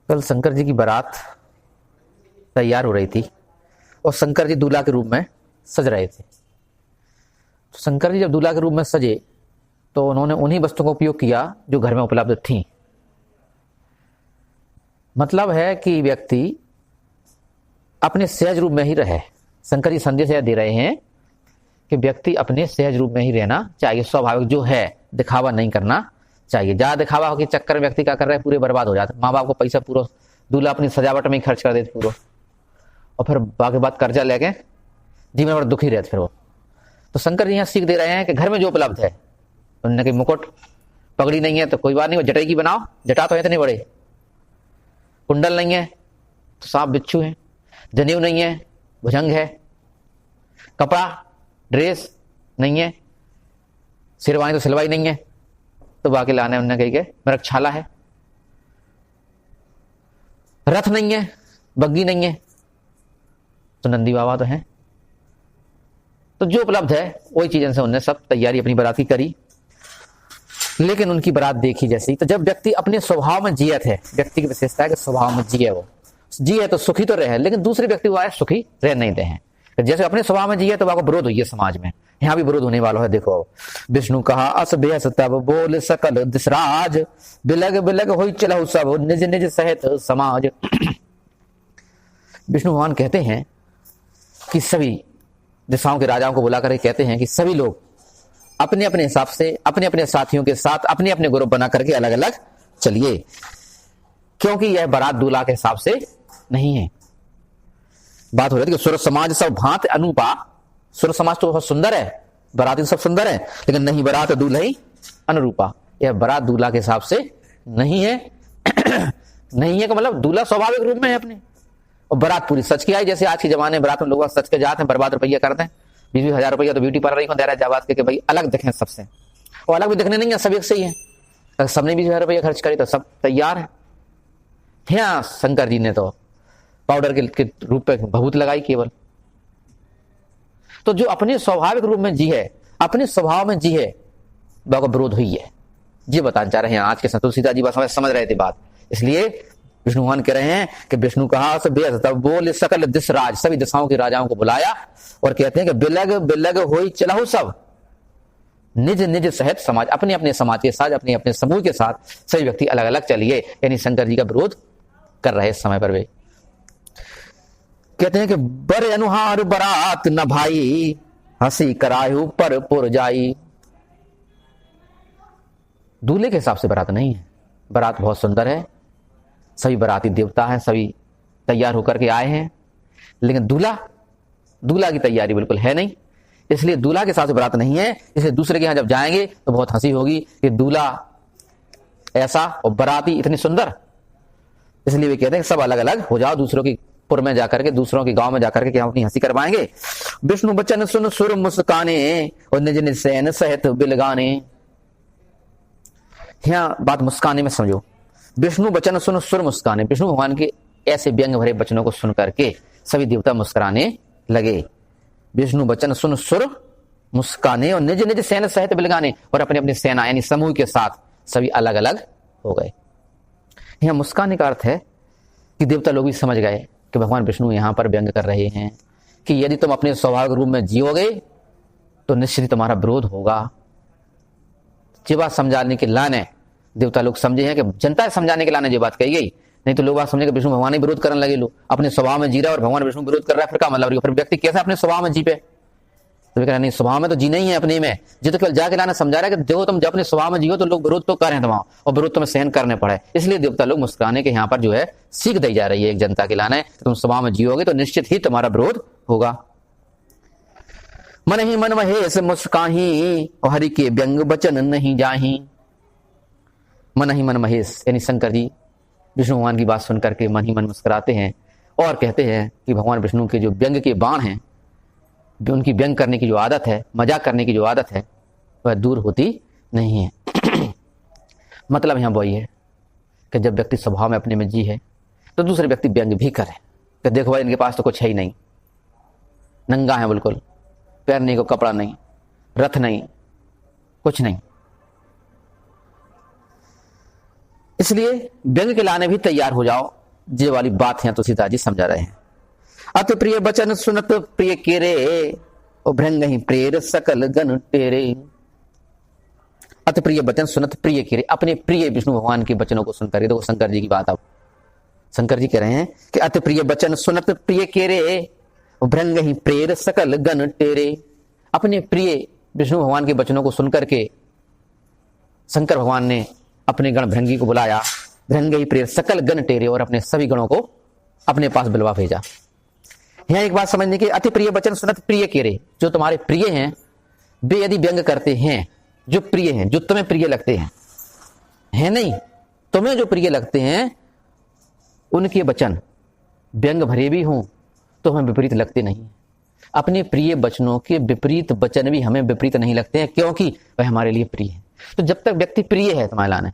कल शंकर जी की बारात तैयार हो रही थी और शंकर जी दूल्हा के रूप में सज रहे थे। तो शंकर जी जब दूल्हा के रूप में सजे तो उन्होंने उन्हीं वस्तुओं का उपयोग किया जो घर में उपलब्ध थी। मतलब है कि व्यक्ति अपने सहज रूप में ही रहे। शंकर जी संदेश यह दे रहे हैं कि व्यक्ति अपने सहज रूप में ही रहना चाहिए, स्वाभाविक जो है, दिखावा नहीं करना चाहिए। ज्यादा दिखावा के चक्कर में व्यक्ति क्या कर रहा है, पूरे बर्बाद हो जाते। माँ बाप को पैसा पूरा दूल्हा अपनी सजावट में ही खर्च कर देते पूरा, और फिर बाकी बात कर्जा लेके जीवन भर दुखी रहते फिर वो। तो शंकर जी यहाँ सीख दे रहे हैं कि घर में जो उपलब्ध है, उनने की मुकुट पगड़ी नहीं है तो कोई बात नहीं, वो जटाई की बनाओ, जटा तो है इतने बड़े, कुंडल नहीं है तो सांप बिच्छू है, जनेऊ नहीं है भुजंग है, कपड़ा ड्रेस नहीं है, शेरवानी तो सिलवाई नहीं है, तो बाकी लाने उन्होंने कही के मृगछाला है, रथ नहीं है, बग्गी नहीं है तो नंदी बाबा तो है। तो जो उपलब्ध है वही चीजें से उन्होंने सब तैयारी अपनी बारात की करी। लेकिन उनकी बारात देखी जैसी, तो जब व्यक्ति अपने स्वभाव में जिए थे, व्यक्ति की विशेषता है कि स्वभाव में जिए, वो जिए तो सुखी तो रहे, लेकिन दूसरे व्यक्ति को सुखी रह नहीं दे हैं। जैसे अपने स्वभाव में जिए तो वहां विरोध हुई है समाज में, यहाँ भी विरोध होने वाला है। देखो विष्णु कहा अस बेहस तब बोल सकल दिसराज, बिलग बिलग होई चलहु सब निज निज सहित समाज। विष्णु भगवान कहते हैं कि सभी दिशाओं के राजाओं को बुलाकर कहते हैं कि सभी लोग अपने अपने हिसाब से अपने अपने साथियों के साथ अपने अपने ग्रुप बना करके अलग अलग चलिए, क्योंकि यह बारात दूल्हा के हिसाब से नहीं है। बात हो रही थी कि सुर समाज सब भांत अनुपा। सुर समाज तो बहुत सुंदर है, बाराती सब सुंदर है, लेकिन नहीं बारात दूल्हा ही अनुरूपा। यह बारात दूल्हा के हिसाब से नहीं है। नहीं है का मतलब दूल्हा स्वाभाविक रूप में है अपने, और बारात पूरी सच की आई। जैसे आज के जमाने में बारात में लोग सच के जाते हैं, बर्बाद रुपया करते हैं, 20,000 रुपया तो ब्यूटी पार्लर ही दे रहा है जाबाद के भाई अलग दिखें सबसे, और अलग भी दिखने नहीं है, सब एक से ही है। अगर सबने 20,000 रुपया खर्च करी तो सब तैयार है। हाँ, शंकर जी ने तो पाउडर के रूप में भभूत लगाई केवल। तो जो अपने स्वाभाविक रूप में जी है, अपने स्वभाव में जी है, वह विरोध हुई है। ये बताना चाह रहे हैं आज के तुलसीदास जी बात समझ रहे थे बात, इसलिए विष्णु भगवान कह रहे हैं कि विष्णु कहा तब बोल सकल दिशराज, सभी दिशाओं के राजाओं को बुलाया और कहते हैं कि बिलग बिलग होई चलहु सब निज निज सहित समाज, अपने अपने समाज के साथ अपने अपने समूह के साथ सभी व्यक्ति अलग अलग चलिए। यानी शंकर जी का विरोध कर रहे इस समय पर वे कहते हैं कि बर अनुहार बरात न भाई, हंसी करायु पर पुर जाई। दूल्हे के हिसाब से बारात नहीं है, बारात बहुत सुंदर है, सभी बाराती देवता हैं, सभी तैयार होकर के आए हैं, लेकिन दूल्हा की तैयारी बिल्कुल है नहीं। इसलिए दूल्हा के साथ बारात नहीं है। इसलिए दूसरे के यहां जब जाएंगे तो बहुत हंसी होगी कि दूल्हा ऐसा और बाराती इतनी सुंदर। इसलिए वे कहते हैं सब अलग अलग हो जाओ, दूसरों की पुर में जाकर के, दूसरों के गांव में जाकर के हम अपनी हंसी करवाएंगे। विष्णु बचन सुन सुर मुस्काने और निज निज सैन सहित बिलगाने। यहाँ बात मुस्काने में समझो, विष्णु बचन सुन सुर मुस्काने, विष्णु भगवान के ऐसे व्यंग भरे वचनों को सुन करके सभी देवता मुस्कुराने लगे। विष्णु बचन सुन सुर मुस्काने और निज निज सैन सहित बिलगाने, और अपने अपने सेना यानी समूह के साथ सभी अलग अलग हो गए। यहाँ मुस्काने का अर्थ है कि देवता लोग भी समझ गए कि भगवान विष्णु यहाँ पर व्यंग कर रहे हैं कि यदि तुम अपने स्वाभाविक रूप में जियोगे तो निश्चित ही तुम्हारा विरोध होगा। ये बात समझाने के लाने देवता लोग समझे हैं कि जनता समझाने के लाने ये बात कही गई, नहीं तो लोग बात समझे कि विष्णु भगवान ही विरोध करने लगे। लोग अपने स्वभाव में जी रहा है और भगवान विष्णु विरोध कर रहा है, फिर क्या मतलब? फिर व्यक्ति कैसे अपने स्वभाव में जी पे? तो कह रहा नहीं, स्वभाव में तो जी नहीं है अपने में। जो तो कल जाके लाना समझा रहा है कि देखो तुम जब अपने स्वभाव में जियो तो लोग विरोध तो कर रहे हैं तुम्हारा, और विरोध तुम्हें सहन करने पड़े। इसलिए देवता लोग मुस्कुराने के यहाँ पर जो है सीख दी जा रही है एक जनता के लाने, तुम स्वभाव में जियोगे तो निश्चित ही तुम्हारा विरोध होगा। मन ही मन महेश मुस्काही और हरि के व्यंग बचन नहीं जाही। मन ही मन महेश यानी शंकर जी विष्णु भगवान की बात सुन करके मन ही मन मुस्कुराते हैं और कहते हैं कि भगवान विष्णु के जो व्यंग के बाण हैं, उनकी व्यंग करने की जो आदत है, मजाक करने की जो आदत है, वह दूर होती नहीं है। मतलब यहां वही है कि जब व्यक्ति स्वभाव में अपने में जी है तो दूसरे व्यक्ति व्यंग भी करे कि देखो भाई इनके पास तो कुछ है ही नहीं, नंगा है बिल्कुल, पहनने को कपड़ा नहीं, रथ नहीं, कुछ नहीं। इसलिए व्यंग के लाने भी तैयार हो जाओ। ये वाली बात है तुलसीदास जी समझा रहे हैं। अति प्रिय बचन सुनत प्रिय केरे, ओ भृंग ही प्रेर सकल गण टेरे। अति प्रिय वचन सुनत प्रिय केरे, अपने प्रिय विष्णु भगवान के वचनों को सुनकर, देखो शंकर जी की बात। अब शंकर जी कह रहे हैं कि अति प्रिय वचन सुनत प्रिय केरे, भृंग ही प्रेर सकल गण टेरे। अपने प्रिय विष्णु भगवान के वचनों को सुनकर के शंकर भगवान ने अपने गण भृंगी को बुलाया, भृंग ही प्रेर सकल गण टेरे, और अपने सभी गणों को अपने पास बुलवा भेजा। यहां एक बात समझने की, अति प्रिय वचन सुनत प्रिय केरे, जो तुम्हारे प्रिय हैं वे यदि व्यंग करते हैं, जो प्रिय हैं, जो तुम्हें प्रिय लगते हैं, है नहीं, तुम्हें जो प्रिय लगते हैं उनके वचन व्यंग भरे भी हों तो हमें विपरीत लगते नहीं। अपने प्रिय वचनों के विपरीत वचन भी हमें विपरीत नहीं लगते हैं, क्योंकि वह हमारे लिए प्रिय है। तो जब तक व्यक्ति प्रिय है तुम्हारे लाने,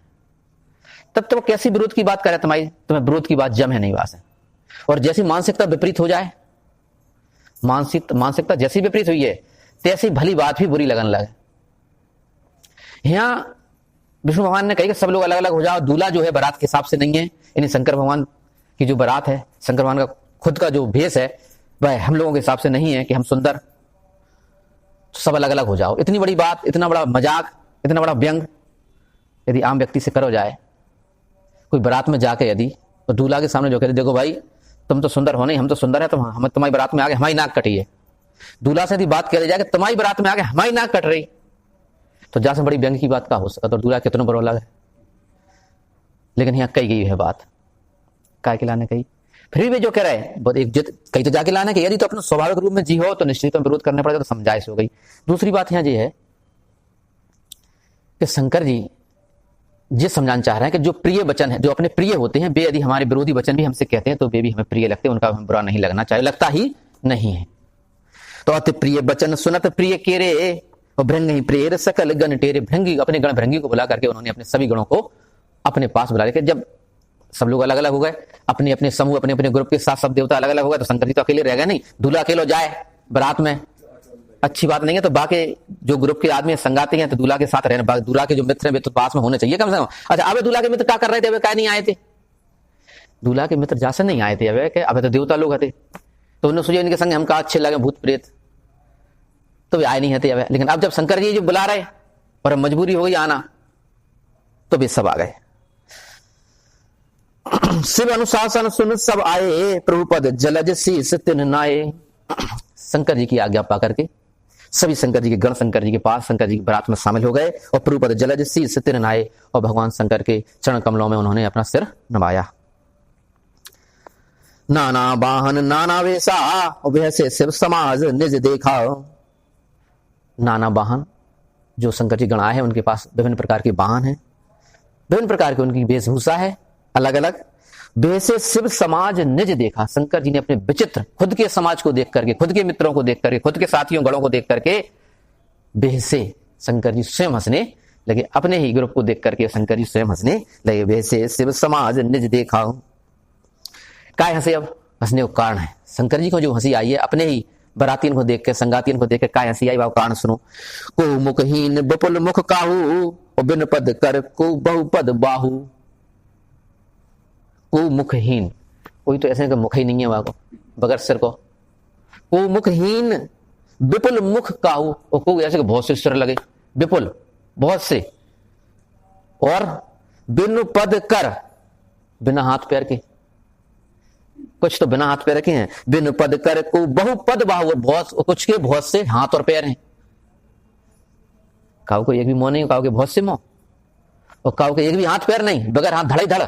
तब तो कैसी विरोध की बात करे, तुम्हें विरोध की बात जम है नहीं वास है। और जैसी मानसिकता विपरीत हो जाए, मानसिकता जैसी विपरीत हुई है तैसी भली बात भी बुरी लगने लगे। यहां विष्णु भगवान ने कही कि सब लोग अलग अलग हो जाओ, दूल्हा जो है बारात के हिसाब से नहीं है, यानी शंकर भगवान की जो बारात है, शंकर भगवान का खुद का जो भेष है वह हम लोगों के हिसाब से नहीं है कि हम सुंदर, तो सब अलग अलग हो जाओ। इतनी बड़ी बात, इतना बड़ा मजाक, इतना बड़ा व्यंग यदि आम व्यक्ति से करो जाए, कोई बारात में जाके यदि तो दूल्हा के सामने जो कहते देखो भाई तुम तो सुंदर हो नहीं, हम तो सुंदर है, तो हम तुम्हारी बारात में आगे हमारी नाक कटी है। दूल्हा से यदि बात कह जाए कि तुम्हारी बारात में आगे हमारी नाक कट रही, तो जहां से बड़ी व्यंग की बात का हो सका, तो दूल्हा कितना बड़ा अलग है। लेकिन यहाँ कही गई है बात काय के लाने कही, फिर भी जो कह रहे हैं एक जित कहीं तो जाके लाने के, यदि तो अपने स्वाभाविक रूप में जी हो तो निश्चित विरोध करना पड़ेगा, तो समझाइश हो गई। दूसरी बात यहाँ ये है कि शंकर जी ये समझाना चाह रहे हैं कि जो प्रिय वचन है, जो अपने प्रिय होते हैं, वे यदि हमारे विरोधी वचन भी हमसे कहते हैं तो वे भी हमें प्रिय लगते हैं, उनका हमें बुरा नहीं लगना चाहिए, लगता ही नहीं है। तो अति प्रिय वचन सुनत प्रिय केरे, और भृंग ही प्रेर सकल गण टेरे। भृंगी अपने गण भृंगी को बुला करके उन्होंने अपने सभी गणों को अपने पास बुला लेके, जब सब लोग अलग अलग हो गए, अपने अपने समूह, अपने अपने ग्रुप के साथ सब देवता अलग अलग हो गए, तो शंकर जी तो अकेले रह गए नहीं। दूल्हा अकेले जाए बारात में अच्छी बात नहीं है, तो बाकी जो ग्रुप के आदमी संगाते हैं तो दूल्हा के साथ रहने, दूल्हा के जो मित्र हैं वे तो पास में होने चाहिए कम से कम। अच्छा, अब दूल्हा के मित्र क्या कर रहे थे, वे क्या नहीं आए थे? दूल्हा के मित्र जहां से नहीं आए थे, अब तो देवता लोग थे, तो उन्होंने सोचा इनके संग हम कहा अच्छे लगे भूत प्रेत, तो वे आए नहीं थे। लेकिन अब जब शंकर जी जो बुला रहे और मजबूरी हो गई आना, तो वे सब आ गए। शिव अनुशासन सुन सब आए, प्रभु पद जलज शीस तिन नाये। शंकर जी की आज्ञा पा करके सभी शंकर जी के गण शंकर जी के पास शंकर जी की बारात में शामिल हो गए, और प्रभु पद जलज शीस तिन नाये, और भगवान शंकर के चरण कमलों में उन्होंने अपना सिर नवाया। नाना वाहन नाना वेशा, वैसे शिव समाज निज देखा। नाना वाहन, जो शंकर जी गण आए हैं उनके पास विभिन्न प्रकार के वाहन हैं, विभिन्न प्रकार की उनकी वेशभूषा है अलग अलग। वैसे शिव समाज निज देखा, शंकर जी ने अपने विचित्र खुद के समाज को देख करके, खुद के मित्रों को देख करके, खुद के साथियों गणों को देख करके वैसे शंकर जी स्वयं हंसने लगे। अपने ही ग्रुप को देख करके शंकर जी स्वयं हंसने लगे। वैसे शिव समाज निज देखा। काय हंसे? अब हंसने का कारण है, शंकर जी को जो हंसी आई है अपने ही बरातियों को देख के, संगातियों को देख के काय हंसी आई, वह कारण सुनो। को मुखहीन विपुल मुख काहू, बिन पद कर को बहुपद बाहू। को मुखहीन, कोई तो ऐसे मुख ही नहीं है वहां को, बगैर सिर को। को मुखहीन विपुल मुख काहू, और को ऐसे बहुत से सिर लगे, विपुल बहुत से, और बिन पद कर, बिना हाथ पैर के, कुछ तो बिना हाथ पैर के हैं। बिन पद कर को बहुपद बाहु, बहुत कुछ के बहुत से हाथ और पैर हैं। काऊ को एक भी मुंह नहीं, काऊ के बहुत से मुंह, और काऊ के एक भी हाथ पैर नहीं, बगैर हाथ धड़े धड़,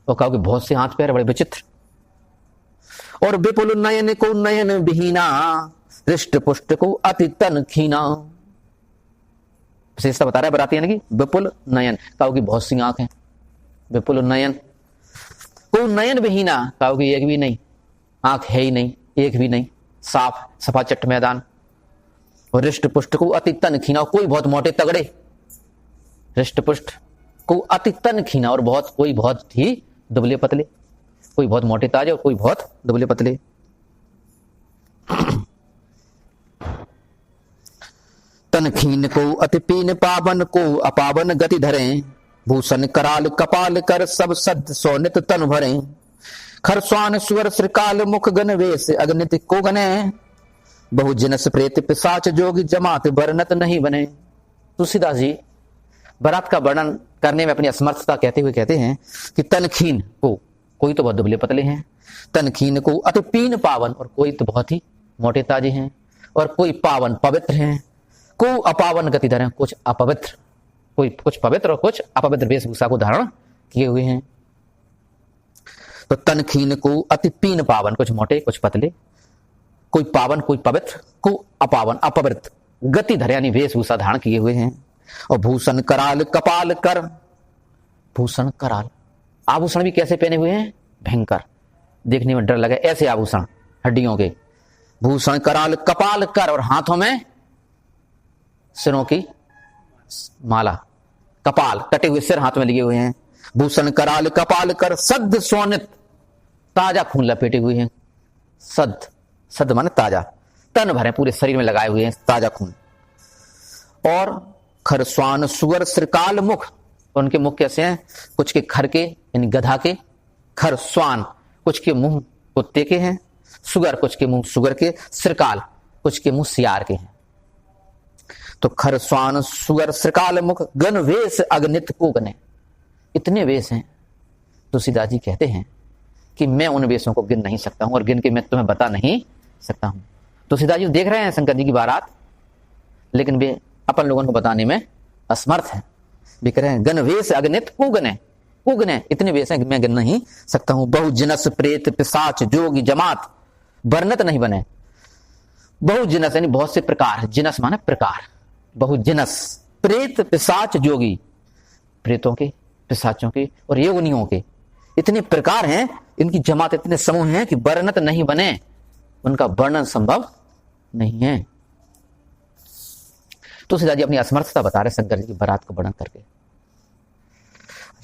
और काऊ के बहुत से हाथ पैर, बड़े विचित्र। और विपुल नयन को नयन विहीना, हृष्ट पुष्ट को अति तन खीना। विशेषता बता रहा है बरातियन की, विपुल नयन, काऊ की बहुत सी आंख है, विपुल नयन को नयन विहीना, काऊ की एक भी नहीं आंख है ही नहीं, एक भी नहीं, साफ सफा चट मैदान। और हृष्ट पुष्ट को अति तन खीना, कोई बहुत मोटे तगड़े, हृष्ट पुष्ट को अति तन खीना, और बहुत कोई बहुत ही दुबले पतले, कोई बहुत मोटे ताजे और कोई बहुत दुबले पतले। तन खीन को अति पीन पावन को अपावन गति धरे, भूषण कराल कपाल कर सब सद सोनित तन भरे। खरस्वान सुअर श्रीकाल मुख गण वेश अगनित को गने, बहु जिनस प्रेत पिशाच जोगी जमात बरनत नहीं बने। तुलसीदास जी बरात का वर्णन करने में अपनी असमर्थता कहते हुए कहते हैं कि तनखीन को, कोई तो बहुत दुबले पतले हैं, तनखीन को अति पीन पावन, और कोई तो बहुत ही मोटे ताजे हैं, और कोई पावन पवित्र हैं, को अपावन गतिधर हैं, कुछ अपवित्र, कोई कुछ पवित्र और कुछ अपवित्र वेशभूषा को धारण किए हुए हैं। तो तनखीन को अति पीन पावन, कुछ मोटे कुछ पतले, कोई पावन कोई पवित्र, को अपावन अपवित्र गतिधर यानी वेशभूषा धारण किए हुए हैं। और भूषण कराल कपाल कर, भूषण कराल आभूषण भी कैसे पहने हुए हैं, भयंकर, देखने में डर लगे ऐसे आभूषण हड्डियों के। भूषण कराल कपाल कर, और हाथों में सिरों की माला, कपाल कटे हुए सिर हाथ में लिए हुए हैं। भूषण कराल कपाल कर सद्ध सोनित, ताजा खून लपेटे हुए हैं। सद्ध, सद्ध माने ताजा, तन भरे पूरे शरीर में लगाए हुए हैं ताजा खून। और खरस्वान सुअर श्रीकाल मुख, उनके मुख कैसे हैं, कुछ के खर के यानी गधा के, खरस्वान कुछ के मुंह कुत्ते के हैं, सुगर कुछ के मुंह सुगर के, श्रीकाल कुछ के मुंह सियार के हैं। तो खरस्वान सुअर श्रीकाल मुख गण वेश अगनित को गने, इतने वेश हैं। तुलसीदास जी कहते हैं कि मैं उन वेशों को गिन नहीं सकता हूं, और गिन के मैं तुम्हें बता नहीं सकता हूं। तुलसीदास जी देख रहे हैं शंकर जी की बारात, लेकिन वे अपन लोगों को बताने में असमर्थ हैं। वे कह रहे हैं गण वेश अगनित कुगने, कुगने इतने वेश हैं मैं गिन नहीं सकता हूं। बहु जिनस प्रेत पिशाच जोगी जमात वर्णत नहीं बने। बहु जिनस यानी बहुत से प्रकार, जिनस माने प्रकार, बहु जिनस प्रेत पिशाच जोगी, प्रेतों के पिशाचों के और योगिनियों के इतने प्रकार हैं, इनकी जमात इतने समूह हैं कि वर्णत नहीं बने, उनका वर्णन संभव नहीं है। तुलसीदास जी अपनी असमर्थता बता रहे शंकर जी की बारात को वर्णन करके।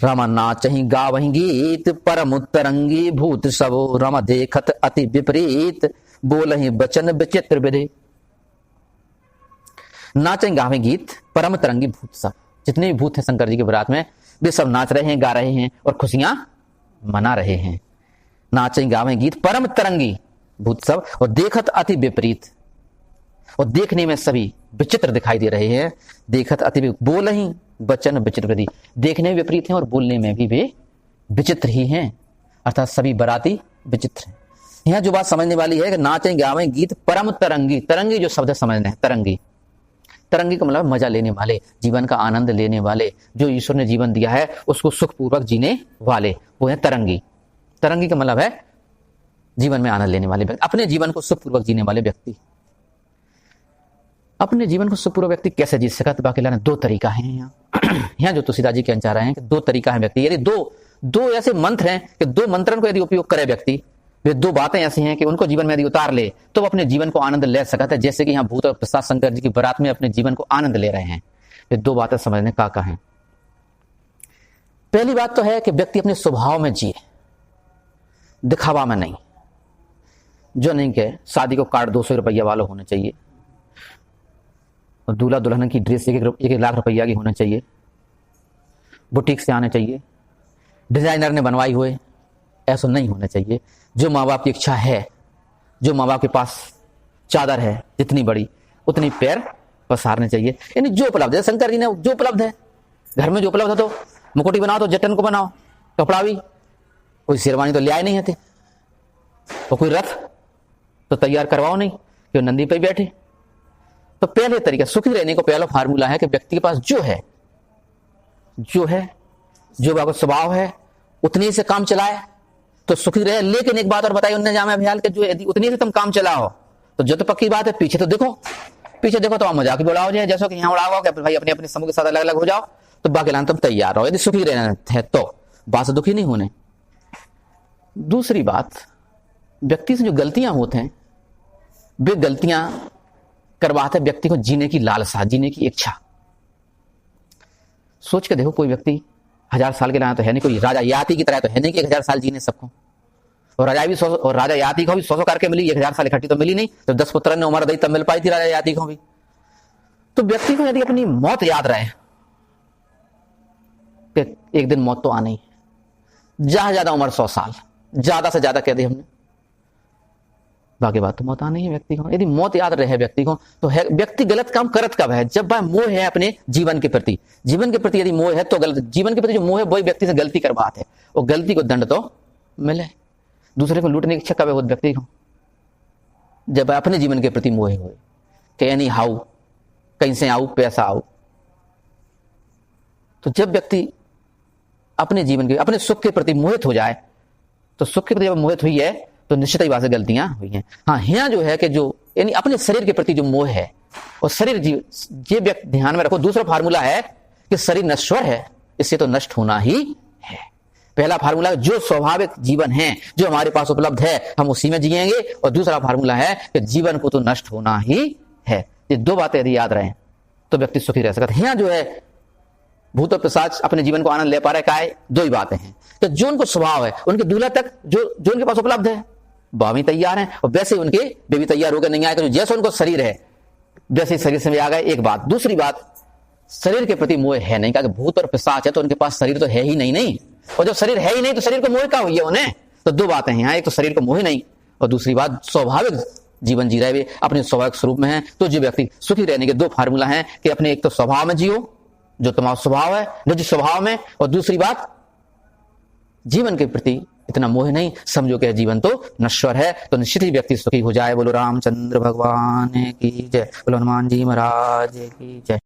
रमा नाचहि गावहि गीत परम तरंगी भूत सबो, रमा देखत अति विपरीत बोलहि बचन विचित्र विधि। नाचहि गावहि गीत परम तरंगी भूत सब, जितने भी भूत हैं शंकर जी की बारात में वे सब नाच रहे हैं, गा रहे हैं और खुशियां मना रहे हैं। नाचहि गावहि गीत परम तरंगी भूत सब, और देखत अति विपरीत, और देखने में सभी विचित्र दिखाई दे रहे हैं। देखत अति बोल ही बचन विचित्र विधि, देखने में विपरीत हैं और बोलने में भी वे विचित्र ही हैं, अर्थात सभी बराती विचित्र हैं। यहां जो बात समझने वाली है कि नाचें गावें गीत परम तरंगी, तरंगी जो शब्द समझने हैं, तरंगी, तरंगी का मतलब मजा लेने वाले, जीवन का आनंद लेने वाले, जो ईश्वर ने जीवन दिया है उसको सुखपूर्वक जीने वाले, वो है तरंगी। तरंगी का मतलब है जीवन में आनंद लेने वाले व्यक्ति, अपने जीवन को सुखपूर्वक जीने वाले व्यक्ति। अपने जीवन को सुखपूर्वक व्यक्ति कैसे जी सकता, बाकी लाने दो तरीका है यहाँ जो तुलसीदास जी कहना चाह रहे हैं कि दो तरीका है व्यक्ति। यदि दो ऐसे मंत्र हैं कि दो मंत्रों को यदि उपयोग करे व्यक्ति, वे दो बातें ऐसी हैं कि उनको जीवन में यदि उतार ले तो वो अपने जीवन को आनंद ले सकता है, जैसे कि यहाँ भूत और प्रसाद शंकर जी की बारात में अपने जीवन को आनंद ले रहे हैं। ये दो बातें समझने का है। पहली बात तो है कि व्यक्ति अपने स्वभाव में जिए, दिखावा में नहीं। जो नहीं कहे शादी को कार्ड 200 रुपया वाला होना चाहिए, और दूल्हा दुल्हन की ड्रेस 1 लाख रुपया की होना चाहिए, बुटीक से आने चाहिए, डिजाइनर ने बनवाई हुए, ऐसा नहीं होना चाहिए। जो माँ बाप की इच्छा है, जो माँ बाप के पास चादर है जितनी बड़ी उतनी पैर पसारने चाहिए, यानी जो उपलब्ध है। शंकर जी ने जो उपलब्ध है घर में, जो उपलब्ध है, तो मुकुटी बनाओ तो जटन को बनाओ, कपड़ा भी, कोई शेरवानी तो ले आए नहीं थे, तो कोई रथ तो तैयार करवाओ नहीं कि नंदी पे बैठे। तो पहले तरीका सुखी रहने को पहला फार्मूला है कि व्यक्ति के पास जो है जो स्वभाव है उतनी से काम चलाए तो सुखी रहे। लेकिन एक बात और बताई उन्होंने जामे अभियान के, जो यदि उतनी से तुम काम चलाओ तो जो तो पक्की बात है, पीछे देखो तो आप मजाक भी उड़ाओ जाए, जैसा कि यहाँ उड़ाओ कि भाई अपने अपने समूह के साथ अलग अलग हो जाओ, तो बाकी लाने तुम तैयार रहो। यदि सुखी रहना है तो बात से दुखी नहीं होने। दूसरी बात, व्यक्ति से जो गलतियां होते हैं वे गलतियां करवाते व्यक्ति को जीने की लालसा, जीने की इच्छा। सोच के देखो, कोई व्यक्ति 1000 साल के लाया तो है नहीं, कोई राजा याति की तरह तो है नहीं कि 1000 साल जीने सबको, और राजा याति को भी 100 करके मिली, 1000 साल इकट्ठी तो मिली नहीं। जब 10 पुत्र ने उम्र दी तब मिल पाई थी राजा याति को भी। तो व्यक्ति को यदि अपनी मौत याद रहे कि एक दिन मौत तो आनी है, जहां ज्यादा उम्र 100 साल, ज्यादा से ज्यादा कह दिया हमने, बाकी बात तो मौत आनी है व्यक्ति को। यदि मौत याद रहे व्यक्ति को तो है व्यक्ति गलत काम करत कब है, जब वह मोह है अपने जीवन के प्रति। जीवन के प्रति यदि मोह है तो गलत, जीवन के प्रति जो मोह है वही व्यक्ति से गलती करवाते है, और गलती को दंड तो मिले। दूसरे को लूटने की इच्छा कब है उस व्यक्ति को, जब अपने जीवन के प्रति मोह हो, कहीं नहीं हाउ, कहीं से आऊ पैसा आऊ। तो जब व्यक्ति अपने जीवन के अपने सुख के प्रति मोहित हो जाए, तो सुख के प्रति जब मोहित हुई है तो निश्चित ही वहां से गलतियां हुई हैं। हाँ, यहाँ जो है कि जो यानी अपने शरीर के प्रति जो मोह है, और शरीर ये व्यक्ति ध्यान में रखो, दूसरा फार्मूला है कि शरीर नश्वर है, इससे तो नष्ट होना ही है। पहला फार्मूला जो स्वाभाविक जीवन है जो हमारे पास उपलब्ध है हम उसी में जिएंगे, और दूसरा फार्मूला है कि जीवन को तो नष्ट होना ही है। ये दो बातें यदि याद रहें तो व्यक्ति सुखी रह सकता है। यहाँ जो है भूत और पिशाच अपने जीवन को आनंद ले पा रहे, का है दो ही बातें हैं कि जो उनको स्वभाव है, उनके दूल्हा तक जो उनके पास उपलब्ध है वह भी तैयार है, और वैसे उनके वे भी तैयार होकर नहीं आए, तो जैसे उनको शरीर है वैसे शरीर से भी आ गए। एक बात। दूसरी बात, शरीर के प्रति मोह है नहीं, क्योंकि भूत और पिशाच है तो उनके पास शरीर तो है ही नहीं, और जब शरीर है ही नहीं तो शरीर को मोह क्या हुई है उन्हें। तो दो बातें हैं यहाँ, एक तो शरीर को मोह नहीं, और दूसरी बात स्वाभाविक जीवन जी रहे अपने स्वाभाविक स्वरूप में है। तो जो व्यक्ति सुखी रहने के दो फार्मूला हैं कि अपने एक तो स्वभाव में जियो, जो तुम्हारा स्वभाव है निज स्वभाव में, और दूसरी बात जीवन के प्रति इतना मोह नहीं, समझो कि जीवन तो नश्वर है, तो निश्चित ही व्यक्ति सुखी हो जाए। बोलो रामचंद्र भगवान की जय, बोलो हनुमान जी महाराज की जय।